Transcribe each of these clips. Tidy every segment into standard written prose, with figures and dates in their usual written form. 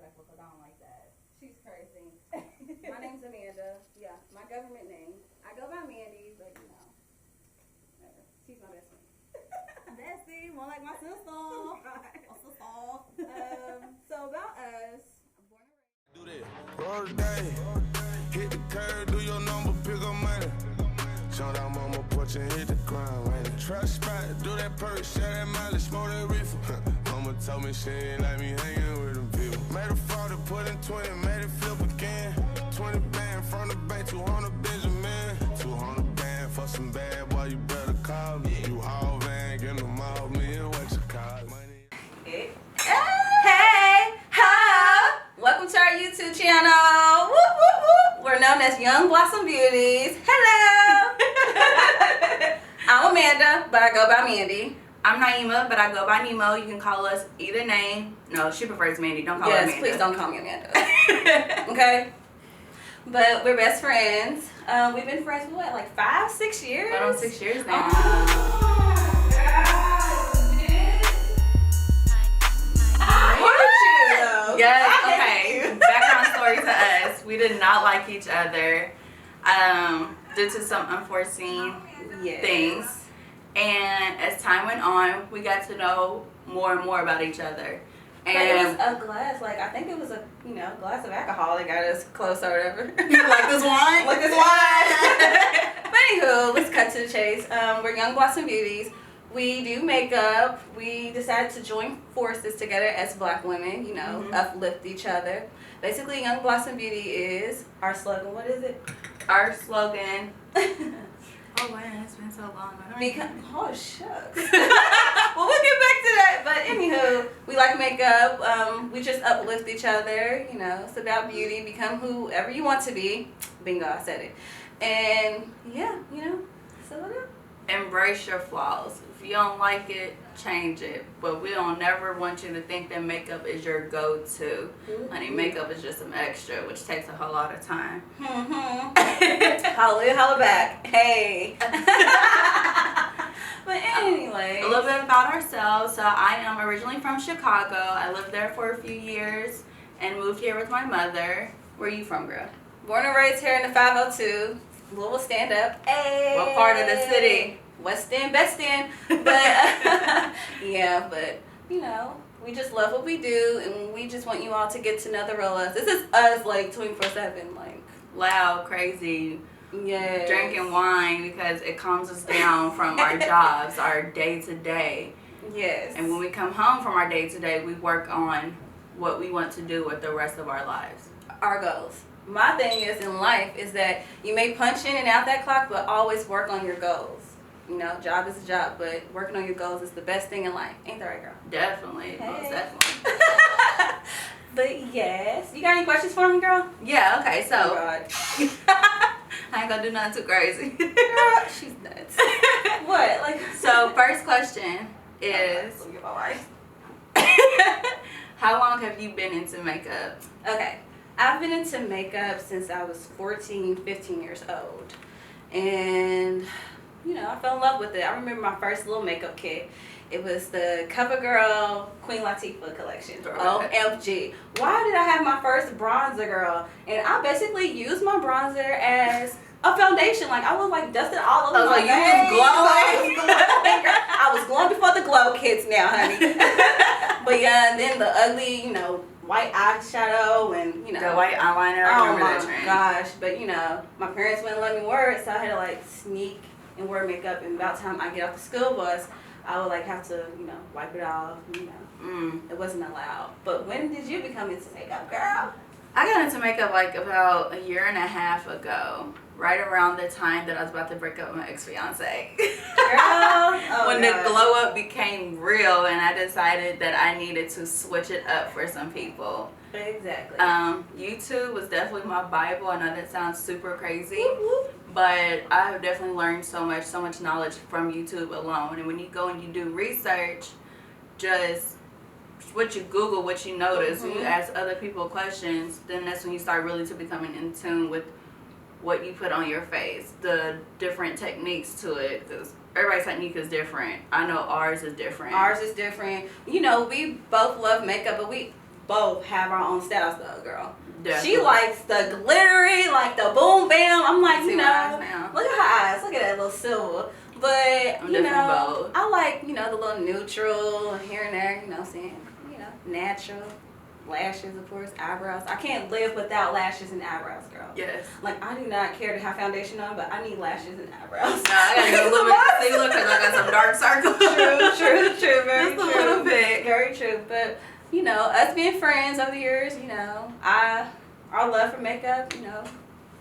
disrespectful because I don't like that. She's crazy. My name's Amanda. Yeah, my government name. I go by Mandy, but you know, whatever. She's my best friend. Bestie, more like my sister. So about us, I'm born and raised. Do that. Roll the day. Hit the curb, do your number, pick up money. Jump out mama porch and hit the ground, man. Trap spot, do that perk, share that mileage, smoke that reefer. Mama told me she ain't like me hanging with them people. Made a 40, put in 20, made it flip again. 20 band from the bank, 200 Benjamin. 200 band for some bad boy, you better call me. You haul van, get them all, me and what you call money. Hey, hi! Welcome to our YouTube channel. Woo, woo, woo. We're known as Young Blossom Beauties. Hello! I'm Amanda, but I go by Mandy. I'm Naima, but I go by Nemo. You can call us either name. No, she prefers Mandy. Don't call her Yes, Amanda. please don't call me Amanda. Okay? But we're best friends. We've been friends for what, like 5-6 years? Going on 6 years now. Yes, okay. Background story to us. We did not like each other due to some unforeseen things. And as time went on, we got to know more and more about each other. And But it was a glass, like I think it was a glass of alcohol that got us close or whatever. Like this wine? Like this wine. But anywho, let's cut to the chase. We're Young Blossom Beauties. We do makeup. We decided to join forces together as black women, uplift each other. Basically, Young Blossom Beauty is our slogan. What is it? our slogan. Oh man, it's been so long. Oh shucks. Well, we'll get back to that. But anywho, we like makeup. We just uplift each other. It's about beauty. Become whoever you want to be. Bingo, I said it. And yeah, so what up? Embrace your flaws. If you don't like it, change it. But we don't never want you to think that makeup is your go-to. Honey, makeup is just some extra, which takes a whole lot of time. Holla, holla back. Hey. But anyway. A little bit about ourselves. So I am originally from Chicago. I lived there for a few years and moved here with my mother. Where are you from, girl? Born and raised here in the 502. Louisville, stand up. Hey. What part of the city? West End, Best End. But yeah, but we just love what we do, and we just want you all to get to know the real us. This is us, like 24/7, like loud, crazy, yes, drinking wine because it calms us down from our jobs, our day to day. Yes. And when we come home from our day to day, we work on what we want to do with the rest of our lives. Our goals. My thing is in life is that you may punch in and out that clock, but always work on your goals. Job is a job, but working on your goals is the best thing in life. Ain't that right, girl? Definitely. Hey. Most definitely. But yes. You got any questions for me, girl? Yeah, okay, so. Oh, God. I ain't gonna do nothing too crazy. Girl, she's nuts. What? So, first question is, Let me get my life. how long have you been into makeup? Okay. I've been into makeup since I was 14, 15 years old. And I fell in love with it. I remember my first little makeup kit. It was the CoverGirl Queen Latifah collection. OMG. Why did I have my first bronzer, girl? And I basically used my bronzer as a foundation. Like, I was dusted all over my face. I was glowing before the glow kits now, honey. But yeah, and then the ugly, white eyeshadow and, The white eyeliner. I remember that trend. Gosh. But, my parents wouldn't let me wear it, so I had to, sneak and wear makeup, and about the time I get off the school bus, I would have to, wipe it off. It wasn't allowed. But when did you become into makeup, girl? I got into makeup about 1.5 years ago, right around the time that I was about to break up with my ex-fiance. When the glow up became real, and I decided that I needed to switch it up for some people. Exactly. YouTube was definitely my Bible. I know that sounds super crazy. But I have definitely learned so much knowledge from YouTube alone. And when you go and you do research, just what you Google, what you notice, when you ask other people questions, then that's when you start really to becoming in tune with what you put on your face, the different techniques to it, because everybody's technique is different. I know ours is different. Ours is different. We both love makeup, but we both have our own styles though, girl. Definitely. She likes the glittery, like the boom bam. I'm like, See you my eyes know, now. look at her eyes. Look at that little silver. But, I'm you know, definitely bold. I like, you know, the little neutral here and there, you know what I'm saying? You know, natural. Lashes, of course, eyebrows. I can't live without lashes and eyebrows, girl. Yes. Like, I do not care to have foundation on, but I need lashes and eyebrows. No, I gotta go a little bit concealer because I got some dark circles. True, very Just true. a little bit. Very true. But, you know, us being friends over the years, you know, our love for makeup, you know,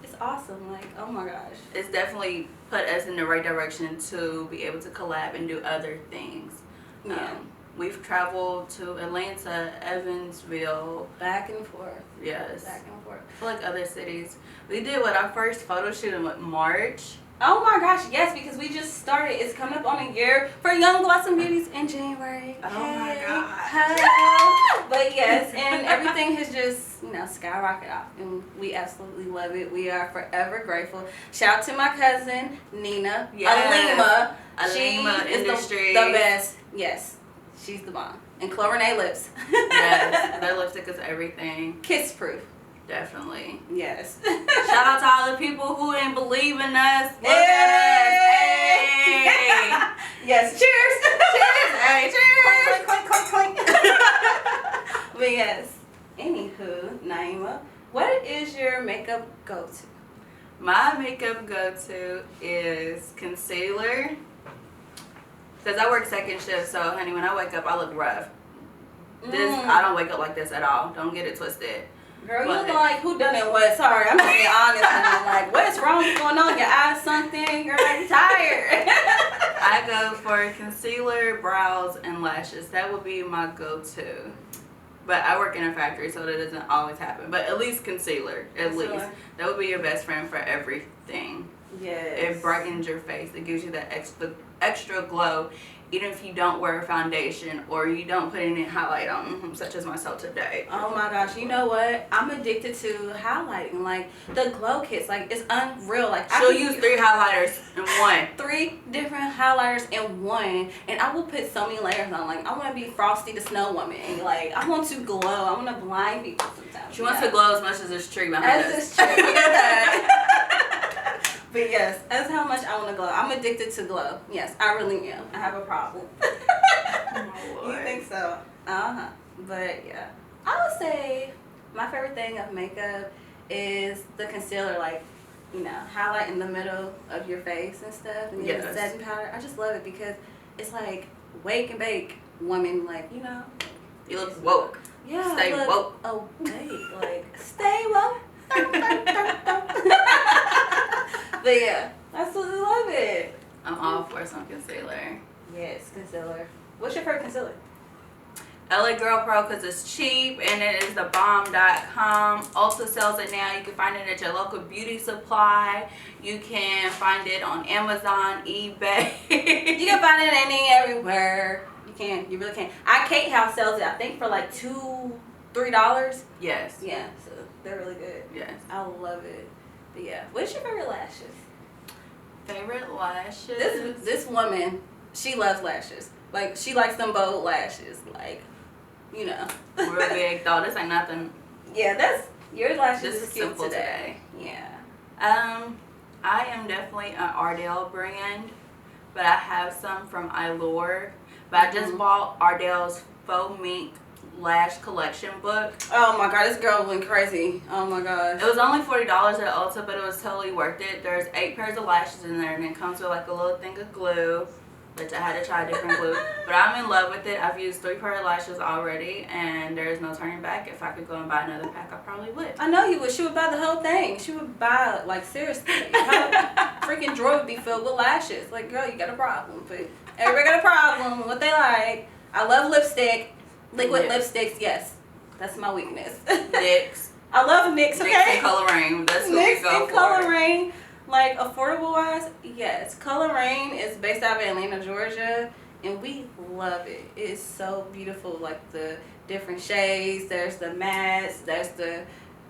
it's awesome. Like, oh my gosh. It's definitely put us in the right direction to be able to collab and do other things. Yeah. We've traveled to Atlanta, Evansville. Back and forth. Yes. Back and forth. I feel like other cities. We did our first photo shoot in March. Oh my gosh, yes, because we just started. It's coming up on a year for Young Blossom Beauties in January. Oh my God. Hey. But yes, and everything has just, you know, skyrocketed off. And we absolutely love it. We are forever grateful. Shout out to my cousin, Nina. Yes. Alima. Alima She is Industries. the best. Yes, she's the bomb. And Chloe Renee Lips. Yes. Their lipstick is everything. Kiss proof. Definitely. Yes. Shout out to all the people who didn't believe in us. Look Hey. at us. Hey. Yes, cheers. Cheers. Hey, cheers. Clink, clink, clink, clink. But yes, anywho, Naima, what is your makeup go-to? My makeup go-to is concealer. Because I work second shift, so honey, when I wake up, I look rough. I don't wake up like this at all. Don't get it twisted. Girl, you What? look like who done it what? Sorry, I'm just being honest. And like, what's wrong? What's going on? Your eyes sunk in? Girl, I'm tired. I go for concealer, brows, and lashes. That would be my go-to. But I work in a factory, so that doesn't always happen. But at least concealer, at least. That would be your best friend for everything. Yes. It brightens your face. It gives you that extra glow, even if you don't wear a foundation or you don't put any highlight on, such as myself today. Oh my gosh, you know what? I'm addicted to highlighting. Like, the glow kits, like, it's unreal. Like, She'll use 3 highlighters in one. 3 different highlighters in one, and I will put so many layers on. Like, I want to be Frosty the Snow Woman. Like, I want to glow. I want to blind people sometimes. She wants to glow as much as this tree behind us. As this tree. But yes, that's how much I want to glow. I'm addicted to glow. Yes, I really am. I have a problem. Oh, You think so? Uh-huh. But yeah, I would say my favorite thing of makeup is the concealer, like, you know, highlight in the middle of your face and stuff, and then the setting powder. I just love it because it's like wake and bake woman, like, you know. You look woke. Yeah. Stay woke. Oh, wait, like, stay woke. But yeah, I absolutely love it. I'm all for some concealer. Yes, concealer. What's your favorite concealer? LA Girl Pro because it's cheap and it is the bomb.com. Ulta sells it now. You can find it at your local beauty supply. You can find it on Amazon, eBay. You can find it everywhere. You can. You really can. Kate House sells it, I think, for like $2-3. Yes. Yeah, so they're really good. Yes. I love it. But yeah, what's your favorite lashes? Favorite lashes? This woman, she loves lashes. Like, she likes them bold lashes. Like, you know. Real big though. This ain't nothing. Yeah, that's your lashes. This is is cute simple today. Yeah. I am definitely an Ardell brand, but I have some from Allure. But I just bought Ardell's Faux Mink Lash Collection book. Oh my god, this girl went crazy. Oh my gosh. It was only $40 at Ulta, but it was totally worth it. There's 8 pairs of lashes in there, and it comes with like a little thing of glue, which I had to try different glue. But I'm in love with it. I've used 3 pairs of lashes already, and there's no turning back. If I could go and buy another pack, I probably would. I know you would. She would buy the whole thing. She would buy, like, seriously. Her freaking drawer would be filled with lashes. Like, girl, you got a problem. But everybody got a problem with what they like. I love lipstick. Liquid lipsticks, yes. That's my weakness. NYX. I love NYX, okay? NYX and Color Rain. That's what NYX we go and for. Color Rain. Like, affordable wise, yes. Color Rain is based out of Atlanta, Georgia, and we love it. It is so beautiful. Like, the different shades. There's the mattes. There's the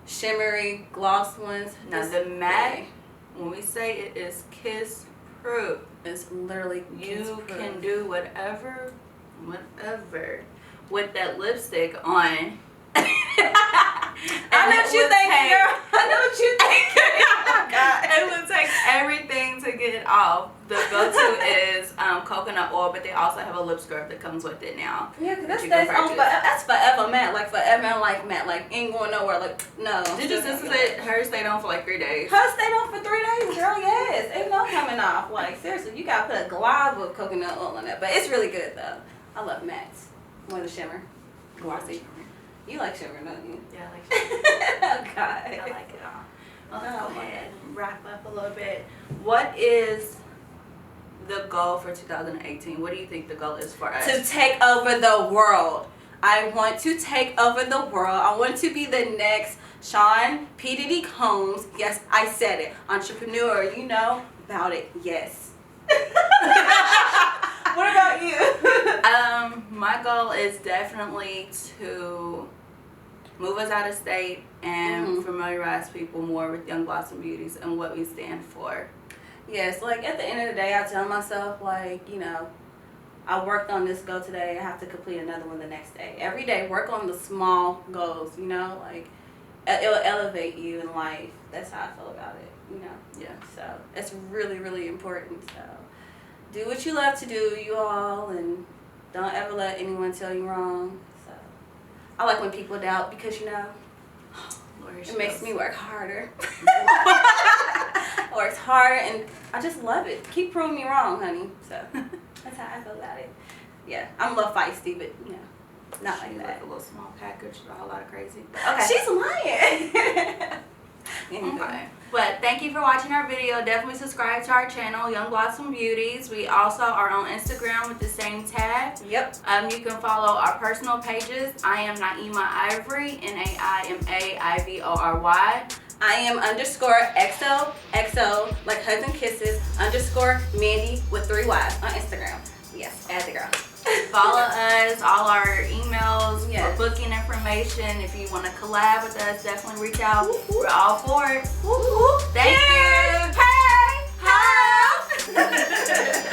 shimmery gloss ones. Now, the matte, when we say it is kiss proof, it's literally you can do whatever with that lipstick on. I know what you think, girl. I know what you think. Oh my God. It would take everything to get it off. The go-to is coconut oil, but they also have a lip scrub that comes with it now. Yeah, because that's forever matte. Like forever life matte. Like ain't going nowhere. Like no. Did your sister say hers stayed on for like 3 days? Hers stayed on for 3 days, girl. Yes, ain't no coming off. Like seriously, you gotta put a glob of coconut oil on that. But it's really good though. I love mattes more than shimmer. Glossy. You like shimmer, don't you? Yeah, I like shimmer. Oh God. I like it all. Well, let's Oh, go ahead and wrap up a little bit. What is the goal for 2018? What do you think the goal is for us? To take over the world. I want to take over the world. I want to be the next Sean P. Diddy Combs. Yes, I said it. Entrepreneur, you know about it. Yes. What about you? My goal is definitely to move us out of state and familiarize people more with Young Blossom Beauties and what we stand for. Yes, like at the end of the day, I tell myself, like, you know, I worked on this goal today. I have to complete another one the next day. Every day, work on the small goals, you know, like it'll elevate you in life. That's how I feel about it, you know. Yeah. So it's really, really important. So do what you love to do, you all, and don't ever let anyone tell you wrong. So I like when people doubt because, you know, Lord, it makes me work harder. Works harder, and I just love it. Keep proving me wrong, honey. So that's how I feel about it. Yeah, I'm a little feisty, but you know, not like that. Like a little small package, a whole lot of crazy. Okay. She's lying. Okay. But thank you for watching our video. Definitely subscribe to our channel, Young Blossom Beauties. We also are on Instagram with the same tag. Yep. You can follow our personal pages. I am Naima Ivory, NAIMAIVORY. I am _XOXO, like Hugs and Kisses, _Mandy with 3 Y's on Instagram. Yes, add the girl. Follow us, all our emails, Yes. for booking information. If you want to collab with us, definitely reach out. We're all for it. Thank you. Hey! Hi!